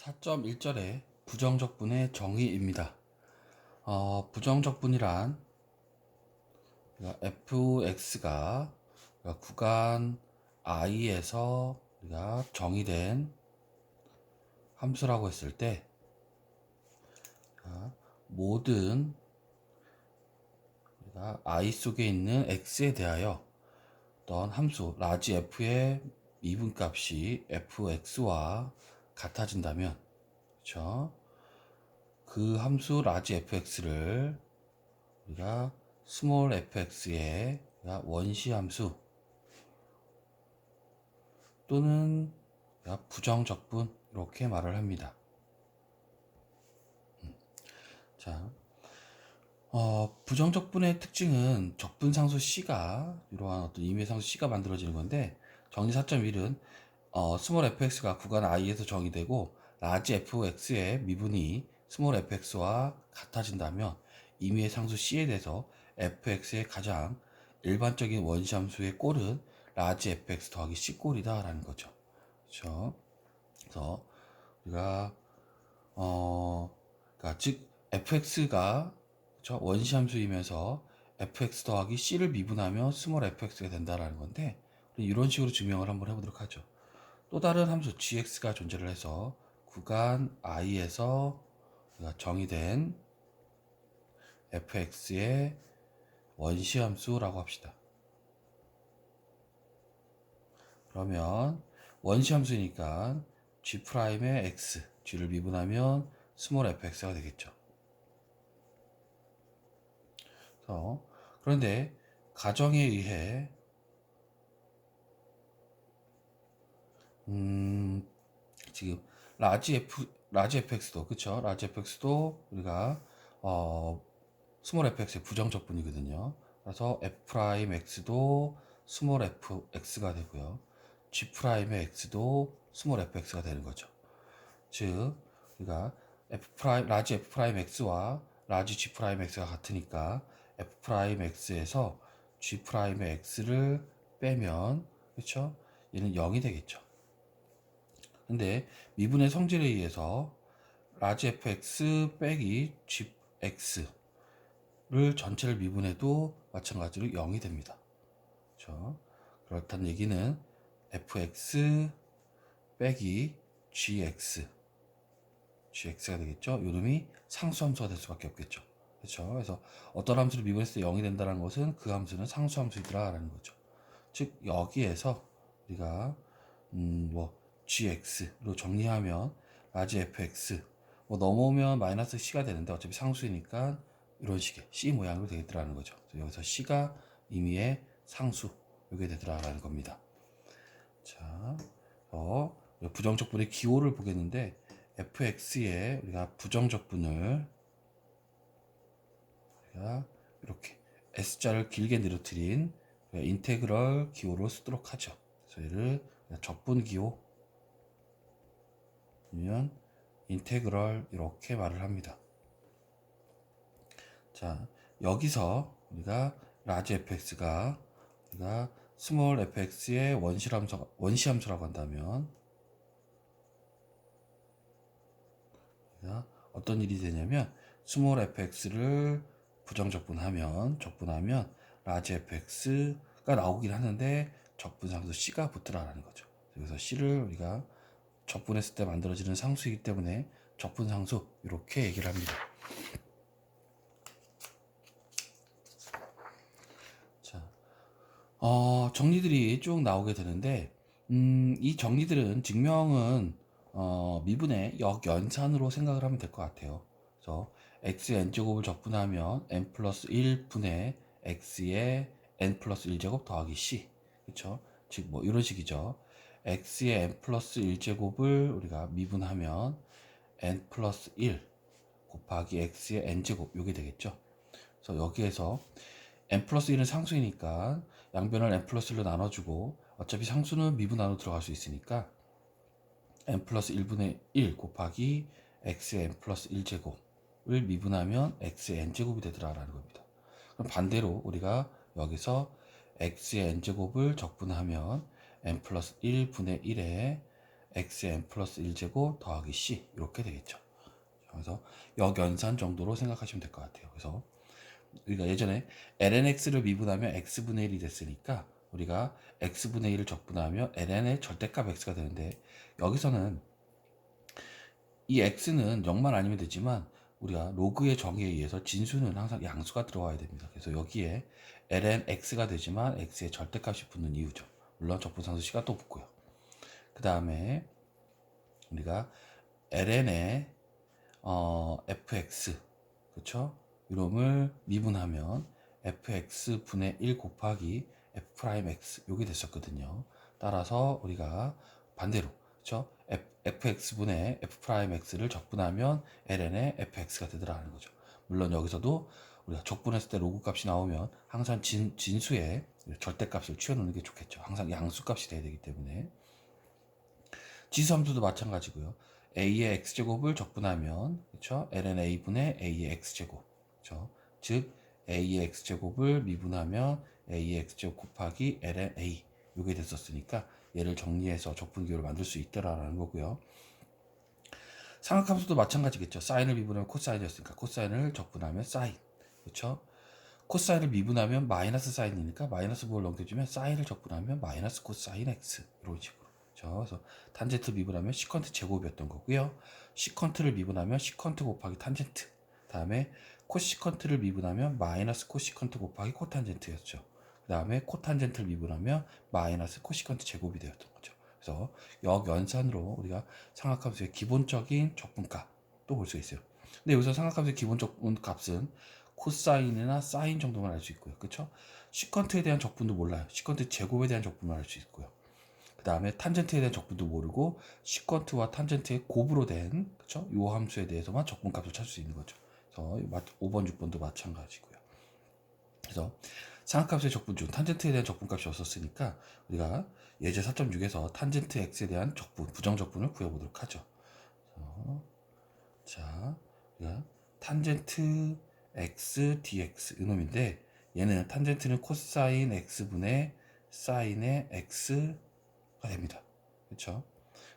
4.1절의 부정적분의 정의입니다. 부정적분이란 fx가 구간 i에서 우리가 정의된 함수라고 했을 때 모든 우리가 i 속에 있는 x에 대하여 어떤 함수 라지 f의 미분값이 fx와 같아진다면, 그렇죠? 그 함수 라지 fx를 우리가 스몰 fx의 원시 함수 또는 부정적분 이렇게 말을 합니다. 자, 부정적분의 특징은 적분상수 C가 이러한 어떤 임의상수 C가 만들어지는 건데, 정리 4.1은 스몰 fx가 구간 i에서 정의되고 라지 fx의 미분이 스몰 fx와 같아진다면 임의의 상수 C에 대해서 fx의 가장 일반적인 원시함수의 꼴은 라지 fx 더하기 C 꼴이다 라는 거죠. 그렇죠? 그래서 우리가 그러니까 즉 fx가 그렇죠? 원시함수이면서 fx 더하기 c를 미분하면 스몰 fx가 된다라는 건데, 이런 식으로 증명을 한번 해보도록 하죠. 또 다른 함수 gx가 존재를 해서 구간 i에서 정의된 fx의 원시함수라고 합시다. 그러면 원시함수니까 g'의 x, g를 미분하면 스몰 fx가 되겠죠. 그런데 가정에 의해 지금 라지 fx도 그쵸? 라지 fx도 우리가 스몰 fx의 부정적분이거든요. 그래서 f'x도 스몰 fx가 되고요. g'의 x도 스몰 fx가 되는 거죠. 즉 우리가 라지 f'x와 라지 g'x가 같으니까 f'x에서 g'의 x를 빼면, 그렇죠? 얘는 0이 되겠죠. 근데 미분의 성질에 의해서 라지 fx 빼기 gx를 전체를 미분해도 마찬가지로 0이 됩니다. 그렇죠? 그렇다는 얘기는 fx 빼기 gx가 되겠죠. 이놈이 상수함수가 될 수밖에 없겠죠. 그렇죠? 그래서 어떤 함수를 미분했을 때 0이 된다는 것은 그 함수는 상수함수이더라라는 거죠. 즉 여기에서 우리가 gx로 정리하면 라지 fx 넘어오면 마이너스 c가 되는데 어차피 상수이니까 이런 식의 c 모양으로 되겠더라는 거죠. 여기서 c가 임의의 상수 이게 되더라라는 겁니다. 자, 부정적분의 기호를 보겠는데 fx의 우리가 부정적분을 우리가 이렇게 s자를 길게 늘어뜨린 인테그럴 기호로 쓰도록 하죠. 그래서 얘를 적분 기호 아니면 인테그럴 이렇게 말을 합니다. 자, 여기서 우리가 라지 fx가 우리가 스몰 fx의 원시함수라고 한다면 어떤 일이 되냐면 스몰 fx를 적분하면 라지 fx가 나오긴 하는데 적분상수 c가 붙으라는 거죠. 그래서 c를 우리가 적분했을 때 만들어지는 상수이기 때문에 적분상수 이렇게 얘기를 합니다. 자, 정리들이 쭉 나오게 되는데 이 정리들은 증명은 미분의 역연산으로 생각을 하면 될 것 같아요. 그래서 x의 n제곱을 적분하면 n 플러스 1분의 x의 n 플러스 1제곱 더하기 c, 그쵸? 즉 뭐 이런 식이죠. x의 n 플러스 1제곱을 우리가 미분하면 n 플러스 1 곱하기 x의 n제곱 요게 되겠죠. 그래서 여기에서 n 플러스 1은 상수이니까 양변을 n 플러스 1로 나눠주고 어차피 상수는 미분 안으로 들어갈 수 있으니까 n 플러스 1분의 1 곱하기 x의 n 플러스 1제곱을 미분하면 x의 n제곱이 되더라라는 겁니다. 그럼 반대로 우리가 여기서 x의 n제곱을 적분하면 n 플러스 1분의 1에 xn 플러스 1제곱 더하기 c 이렇게 되겠죠. 그래서 역연산 정도로 생각하시면 될 것 같아요. 그래서 우리가 예전에 lnx를 미분하면 x분의 1이 됐으니까 우리가 x분의 1을 적분하면 ln의 절대값 x가 되는데, 여기서는 이 x는 0만 아니면 되지만 우리가 로그의 정의에 의해서 진수는 항상 양수가 들어와야 됩니다. 그래서 여기에 ln x가 되지만 x의 절대값이 붙는 이유죠. 물론 적분상수 c가 또 붙고요. 그 다음에 우리가 ln의 fx, 그렇죠? 이놈을 미분하면 fx 분의 1 곱하기 f'x 요게 됐었거든요. 따라서 우리가 반대로, 그렇죠? fx 분의 f'x를 적분하면 ln의 fx가 되더라는 거죠. 물론 여기서도 우리가 적분했을 때 로그 값이 나오면 항상 진수의 절대값을 취해놓는 게 좋겠죠. 항상 양수값이 돼야 되기 때문에. 지수함수도 마찬가지고요. a의 x제곱을 적분하면, 그렇죠? ln a분의 a의 x제곱, 그렇죠? 즉 a의 x제곱을 미분하면 a의 x제곱 곱하기 ln a 요게 됐었으니까 얘를 정리해서 적분기호를 만들 수 있다라는 거고요. 삼각함수도 마찬가지겠죠. 사인을 미분하면 코사인이었으니까 코사인을 적분하면 사인, 그렇죠? 코사인을 미분하면 마이너스 사인이니까 마이너스 부호를 넘겨주면 사인을 적분하면 마이너스 코사인 x 이런 식으로. 그래서 탄젠트 미분하면 시컨트 제곱이었던 거고요. 시컨트를 미분하면 시컨트 곱하기 탄젠트. 다음에 코시컨트를 미분하면 마이너스 코시컨트 곱하기 코탄젠트였죠. 그 다음에 코탄젠트를 미분하면 마이너스 코시컨트 제곱이 되었던 거죠. 그래서 역연산으로 우리가 삼각함수의 기본적인 적분값도 볼 수 있어요. 근데 여기서 삼각함수의 기본 적분값은 코사인이나 사인 정도만 알 수 있고요. 그렇죠? 시컨트에 대한 적분도 몰라요. 시컨트 제곱에 대한 적분만 알 수 있고요. 그 다음에 탄젠트에 대한 적분도 모르고 시컨트와 탄젠트의 곱으로 된, 그렇죠? 요 함수에 대해서만 적분값을 찾을 수 있는 거죠. 그래서 5번, 6번도 마찬가지고요. 그래서 삼각함수의 적분 중 탄젠트에 대한 적분값이 없었으니까 우리가 예제 4.6에서 탄젠트 x에 대한 적분, 부정적분을 구해보도록 하죠. 자, 우리가 탄젠트 x dx 이놈인데, 얘는 탄젠트는 코사인 x분의 사인의 x가 됩니다. 그렇죠?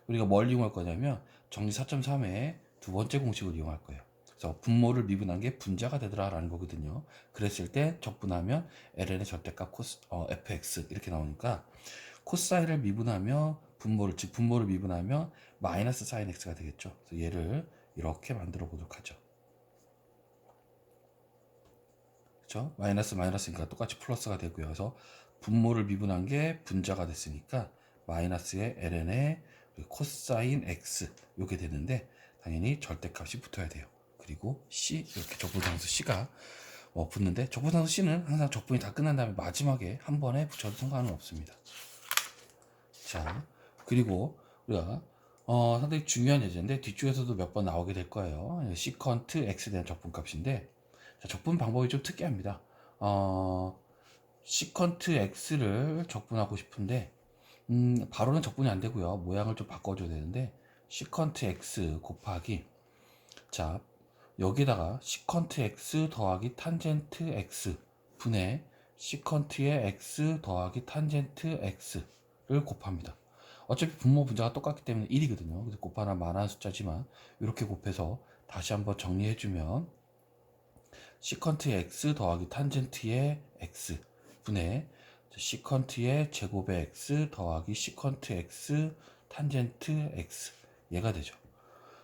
우리가 뭘 이용할 거냐면 정리 4.3의 두 번째 공식을 이용할 거예요. 그래서 분모를 미분한 게 분자가 되더라라는 거거든요. 그랬을 때 적분하면 ln의 절대값 fx 이렇게 나오니까 코사인을 미분하면 분모를, 즉 분모를 미분하면 마이너스 사인 x가 되겠죠. 그래서 얘를 이렇게 만들어 보도록 하죠. 그렇죠? 마이너스니까 똑같이 플러스가 되고요. 그래서 분모를 미분한 게 분자가 됐으니까 마이너스의 ln의 코사인 x 이렇게 되는데, 당연히 절대값이 붙어야 돼요. 그리고 c 이렇게 적분상수 c가 붙는데, 적분상수 c는 항상 적분이 다 끝난 다음에 마지막에 한 번에 붙여도 상관은 없습니다. 자, 그리고 우리가 상당히 중요한 예제인데 뒤쪽에서도 몇 번 나오게 될 거예요. 시컨트 x에 대한 적분값인데, 자, 적분 방법이 좀 특이합니다. 시컨트 x를 적분하고 싶은데 바로는 적분이 안 되고요. 모양을 좀 바꿔줘야 되는데, 시컨트 x 곱하기, 자, 여기다가 시컨트 x 더하기 탄젠트 x 분의 시컨트의 x 더하기 탄젠트 x를 곱합니다. 어차피 분모 분자가 똑같기 때문에 1이거든요. 그래서 곱하나 만한 숫자지만 이렇게 곱해서 다시 한번 정리해주면 시컨트의 x 더하기 탄젠트의 x 분의 시컨트의 제곱의 x 더하기 시컨트 x 탄젠트 x 얘가 되죠.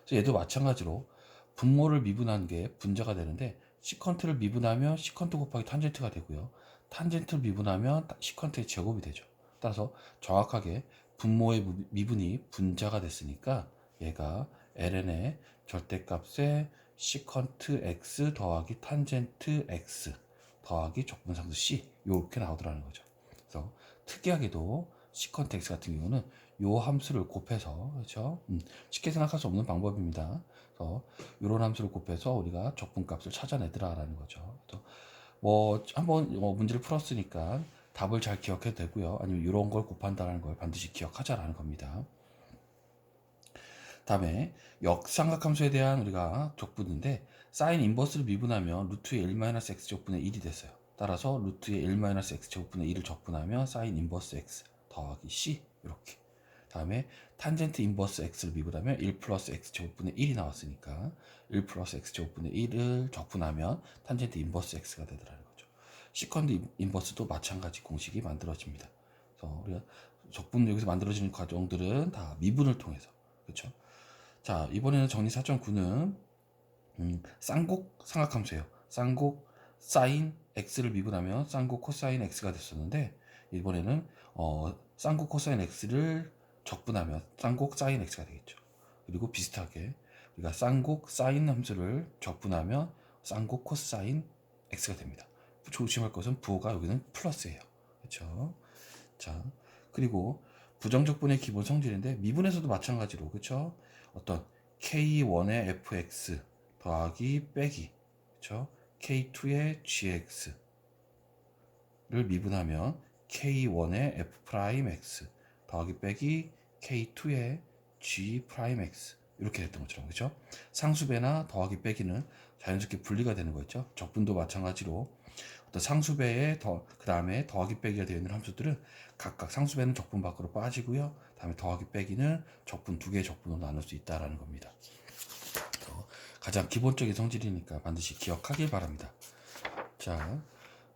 그래서 얘도 마찬가지로 분모를 미분한 게 분자가 되는데, 시컨트를 미분하면 시컨트 곱하기 탄젠트가 되고요. 탄젠트를 미분하면 시컨트의 제곱이 되죠. 따라서 정확하게 분모의 미분이 분자가 됐으니까 얘가 ln의 절대값의 시컨트 x 더하기 탄젠트 x 더하기 적분상수 c 이렇게 나오더라는 거죠. 그래서 특이하게도 시컨트 x 같은 경우는 요 함수를 곱해서, 그렇죠? 쉽게 생각할 수 없는 방법입니다. 그래서 이런 함수를 곱해서 우리가 적분값을 찾아내더라라는 거죠. 그래서 한번 문제를 풀었으니까 답을 잘 기억해도 되고요. 아니면 이런 걸 곱한다는 걸 반드시 기억하자라는 겁니다. 다음에 역삼각함수에 대한 우리가 적분인데, 사인 인버스를 미분하면 루트의 1-x 제곱분의 1이 됐어요. 따라서 루트의 1-x 제곱분의 1을 적분하면 사인 인버스 x 더하기 c 이렇게. 다음에 탄젠트 인버스 x를 미분하면 1 플러스 x제곱분의 1이 나왔으니까 1 플러스 x제곱분의 1을 적분하면 탄젠트 인버스 x가 되더라는 거죠. 시컨드 인버스도 마찬가지 공식이 만들어집니다. 그래서 우리가 적분 여기서 만들어지는 과정들은 다 미분을 통해서, 그렇죠? 자, 이번에는 정리 4.9는 쌍곡 삼각함수예요. 쌍곡 사인 x를 미분하면 쌍곡 코사인 x가 됐었는데, 이번에는 쌍곡 코사인 x를 적분하면 쌍곡 사인 x가 되겠죠. 그리고 비슷하게 우리가 쌍곡 사인 함수를 적분하면 쌍곡 코사인 x가 됩니다. 조심할 것은 부호가 여기는 플러스예요. 그렇죠? 자, 그리고 부정적분의 기본 성질인데 미분에서도 마찬가지로, 그렇죠? 어떤 k1의 fx 더하기 빼기, 그렇죠? k2의 gx를 미분하면 k1의 f'x 더하기 빼기 k2의 g'x 이렇게 됐던 것처럼, 그렇죠? 상수배나 더하기 빼기는 자연스럽게 분리가 되는 거죠. 적분도 마찬가지로 어떤 상수배에 그 다음에 더하기 빼기가 되어 있는 함수들은 각각 상수배는 적분 밖으로 빠지고요. 다음에 더하기 빼기는 적분 두 개의 적분으로 나눌 수 있다라는 겁니다. 가장 기본적인 성질이니까 반드시 기억하길 바랍니다. 자,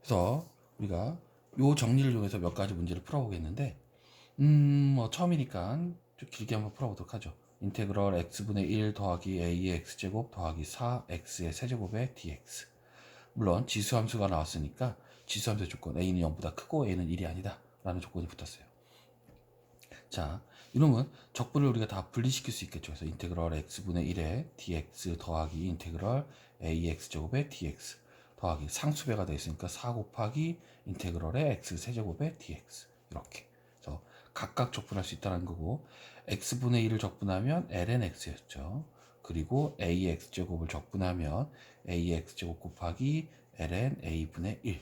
그래서 우리가 요 정리를 이용해서 몇 가지 문제를 풀어보겠는데, 뭐 처음이니까 좀 길게 한번 풀어보도록 하죠. 인테그럴 x분의 1 더하기 a의 x제곱 더하기 4x의 세제곱의 dx. 물론 지수함수가 나왔으니까 지수함수의 조건 a는 0보다 크고 a는 1이 아니다 라는 조건이 붙었어요. 자, 이놈은 적분을 우리가 다 분리시킬 수 있겠죠. 그래서 인테그럴 x분의 1에 dx 더하기 인테그럴 ax제곱의 dx 더하기 상수배가 되어 있으니까 4 곱하기 인테그럴의 x 세제곱의 dx 이렇게. 그래서 각각 적분할 수 있다는 거고, x분의 1을 적분하면 ln x였죠. 그리고 ax제곱을 적분하면 ax제곱 곱하기 ln a분의 1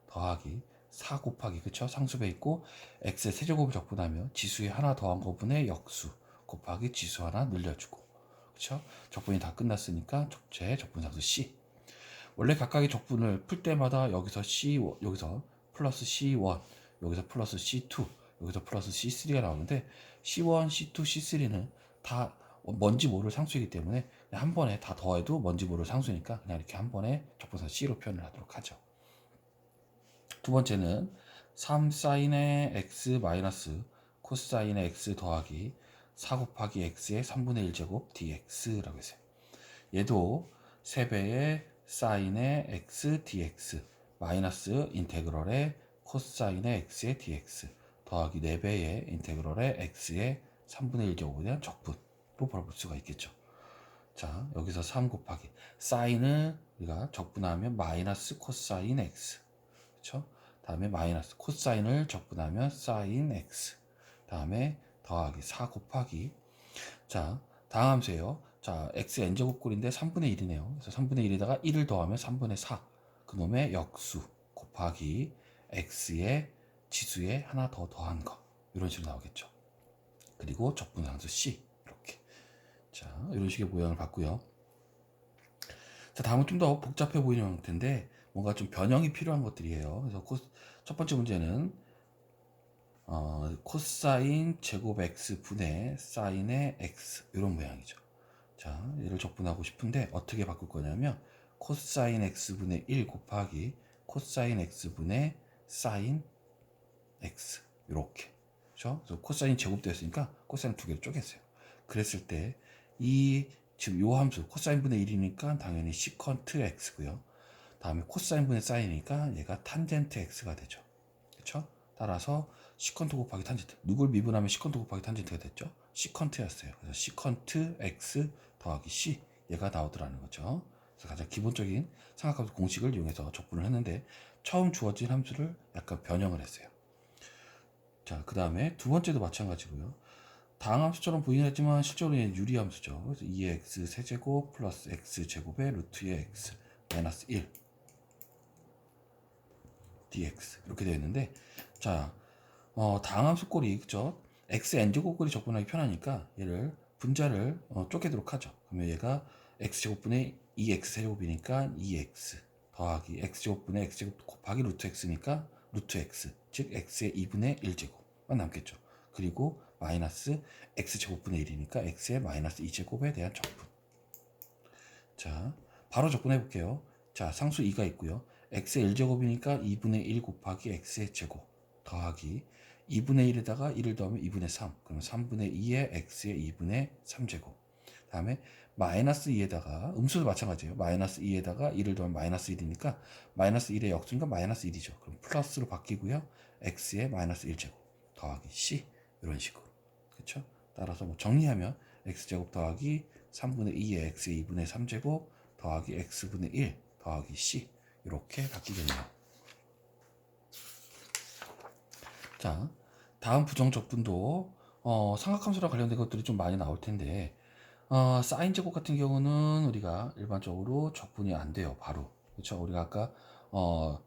더하기 4 곱하기, 그쵸? 상수배 있고 x의 세제곱을 적분하면 지수에 하나 더한 거분의 역수 곱하기 지수 하나 늘려주고, 그쵸? 적분이 다 끝났으니까 제 적분상수 C. 원래 각각의 적분을 풀 때마다 여기서 여기서 플러스 C1, 여기서 플러스 C2, 여기서 플러스 C3가 나오는데, C1, C2, C3는 다 뭔지 모를 상수이기 때문에 한 번에 다 더해도 뭔지 모를 상수니까 그냥 이렇게 한 번에 적분상 C로 표현을 하도록 하죠. 두 번째는 3사인의 x 마이너스 코사인의 x 더하기 4 곱하기 x의 3분의 1제곱 dx라고 했어요. 얘도 3배의 사인의 x dx 마이너스 인테그럴의 코사인의 x의 dx 더하기 4배의 인테그럴의 x의 3분의 1제곱에 대한 적분으로 볼 수가 있겠죠. 자, 여기서 3 곱하기 사인을 우리가 적분하면 마이너스 코사인 x, 그렇죠? 다음에 마이너스 코사인을 적분하면 사인 x, 다음에 더하기 4 곱하기, 자, 다음 함수예요. 자, x n제곱꼴인데 3분의 1이네요. 그래서 3분의 1에다가 1을 더하면 3분의 4, 그놈의 역수 곱하기 x의 지수에 하나 더 더한 거, 이런 식으로 나오겠죠. 그리고 적분상수 c, 이렇게. 자, 이런 식의 모양을 봤고요. 자, 다음은 좀 더 복잡해 보이는 형태인데 뭔가 좀 변형이 필요한 것들이에요. 그래서 첫 번째 문제는 코사인 제곱 x 분의 사인의 x, 이런 모양이죠. 자, 얘를 적분하고 싶은데 어떻게 바꿀 거냐면 코사인 x 분의 1 곱하기 코사인 x 분의 사인 x, 이렇게. 그렇죠? 그래서 코사인 제곱되었으니까 코사인 두 개를 쪼갰어요. 그랬을 때 지금 요 함수 코사인 분의 1이니까 당연히 시컨트 x고요. 다음에 코사인 분의 사인이니까 얘가 탄젠트 x가 되죠. 그렇죠? 따라서 시컨트 곱하기 탄젠트, 누굴 미분하면 시컨트 곱하기 탄젠트가 됐죠? 시컨트였어요. 그래서 시컨트 x 더하기 c, 얘가 나오더라는 거죠. 그래서 가장 기본적인 삼각함수 공식을 이용해서 적분을 했는데 처음 주어진 함수를 약간 변형을 했어요. 자, 그 다음에 두 번째도 마찬가지고요. 다항 함수처럼 보이긴 했지만 실제로는 유리함수죠. 그래서 2x 세제곱 플러스 x제곱의 루트의 x 마이너스 1 dx 이렇게 되어 있는데, 자, 다항 함수 꼴이, 그죠? x n제곱 꼴이 적분하기 편하니까 얘를 분자를 쪼개도록 하죠. 그러면 얘가 x제곱분의 2x 세제곱이니까 2x 더하기 x제곱분의 x제곱 곱하기 루트 x니까 루트 x, 즉 x의 2분의 1제곱만 남겠죠. 그리고 마이너스 x제곱분의 1이니까 x의 마이너스 2제곱에 대한 적분. 자, 바로 적분해 볼게요. 자, 상수 2가 있고요. x의 1제곱이니까 2분의 1 곱하기 x의 제곱 더하기 2분의 1에다가 1을 더하면 2분의 3. 그러면 3분의 2의 x의 2분의 3제곱. 다음에 마이너스 2에다가 음수도 마찬가지예요. 마이너스 2에다가 1을 더하면 마이너스 1이니까 마이너스 1의 역수니까 마이너스 1이죠. 그럼 플러스로 바뀌고요. x의 마이너스 1제곱 더하기 c 이런 식으로. 그렇죠? 따라서 뭐 정리하면 x제곱 더하기 3분의 2의 x의 2분의 3제곱 더하기 x분의 1 더하기 c 이렇게 바뀌겠네요. 자, 다음 부정적분도 삼각함수랑 관련된 것들이 좀 많이 나올 텐데 사인 제곱 같은 경우는 우리가 일반적으로 적분이 안 돼요. 바로. 그렇죠? 우리가 아까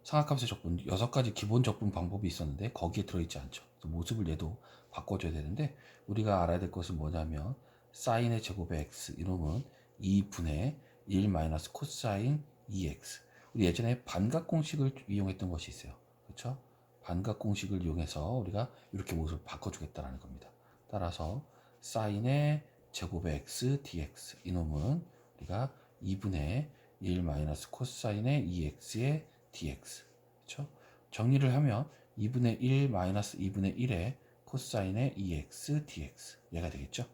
삼각함수의 적분 6가지 기본 적분 방법이 있었는데 거기에 들어있지 않죠. 그래서 모습을 얘도 바꿔줘야 되는데 우리가 알아야 될 것은 뭐냐면 사인의 제곱의 x 이놈은 2분의 1 마이너스 코사인 2x. 우리 예전에 반각 공식을 이용했던 것이 있어요. 그렇죠? 반각 공식을 이용해서 우리가 이렇게 모습을 바꿔주겠다는 겁니다. 따라서 사인의 제곱의 x dx 이놈은 우리가 2분의 1 마이너스 코사인의 2x의 dx. 그렇죠? 정리를 하면 2분의 1 마이너스 2분의 1의 코사인의 2x dx 얘가 되겠죠?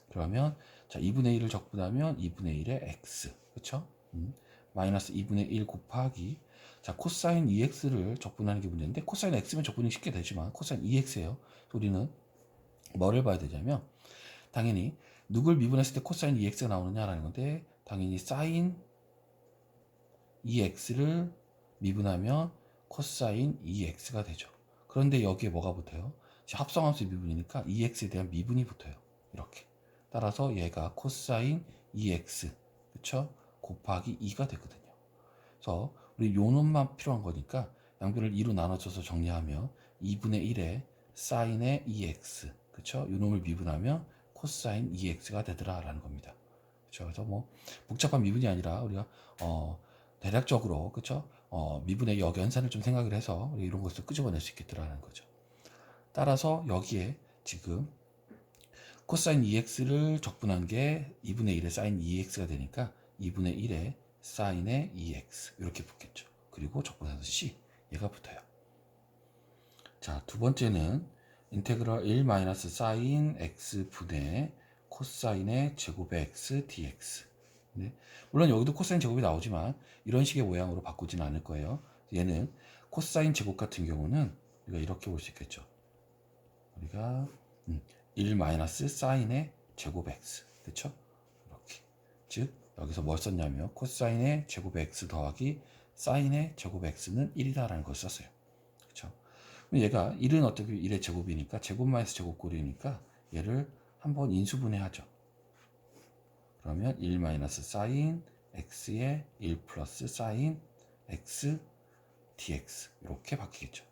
그러면 자 2분의 1을 적분하면 2분의 1의 x. 그렇죠? 마이너스 2분의 1 곱하기 자 코사인 2x를 적분하는 게 문제인데 코사인 x면 적분이 쉽게 되지만 코사인 2x예요. 우리는 뭐를 봐야 되냐면 당연히 누굴 미분했을 때 코사인 2x가 나오느냐라는 건데 당연히 사인 2x를 미분하면 코사인 2x가 되죠. 그런데 여기에 뭐가 붙어요? 합성함수 미분이니까 2x에 대한 미분이 붙어요. 이렇게. 따라서 얘가 코사인 2x 그쵸? 곱하기 2가 되거든요. 그래서 우리 요 놈만 필요한 거니까 양변을 2로 나눠줘서 정리하면 2분의 1의 사인의 2x 그쵸? 요 놈을 미분하면 코사인 2x가 되더라 라는 겁니다. 그쵸? 그래서 뭐 복잡한 미분이 아니라 우리가 대략적으로 그쵸? 미분의 역연산을 좀 생각을 해서 이런 것을 끄집어낼 수 있겠더라는 거죠. 따라서 여기에 지금 코사인 2x를 적분한 게 2분의 1의 사인 2x가 되니까 2분의 1의 사인의 2x 이렇게 붙겠죠. 그리고 적분해서 c 얘가 붙어요. 자, 두 번째는 인테그럴 1 마이너스 사인 x 분의 코사인의 제곱의 x dx. 네. 물론 여기도 코사인 제곱이 나오지만 이런 식의 모양으로 바꾸지는 않을 거예요. 얘는 코사인 제곱 같은 경우는 우리가 이렇게 볼 수 있겠죠. 우리가 1 마이너스 사인의 제곱 x 그렇죠? 이렇게 즉 여기서 뭘 썼냐면 코사인의 제곱 x 더하기 사인의 제곱 x는 1이다라는 걸 썼어요. 그렇죠? 얘가 1은 어떻게 1의 제곱이니까 제곱 마이너스 제곱꼴이니까 얘를 한번 인수분해하죠. 그러면 1 마이너스 사인 x의 1 플러스 사인 x dx 이렇게 바뀌겠죠.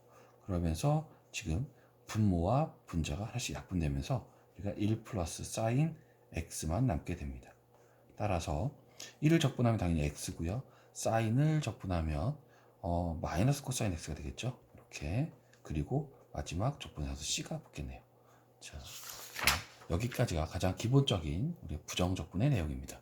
그러면서 지금 분모와 분자가 하나씩 약분되면서 우리가 1 플러스 사인 x만 남게 됩니다. 따라서 1을 적분하면 당연히 x고요. 사인을 적분하면 마이너스 코사인 x가 되겠죠. 이렇게 그리고 마지막 적분해서 c가 붙겠네요. 자, 여기까지가 가장 기본적인 우리 부정적분의 내용입니다.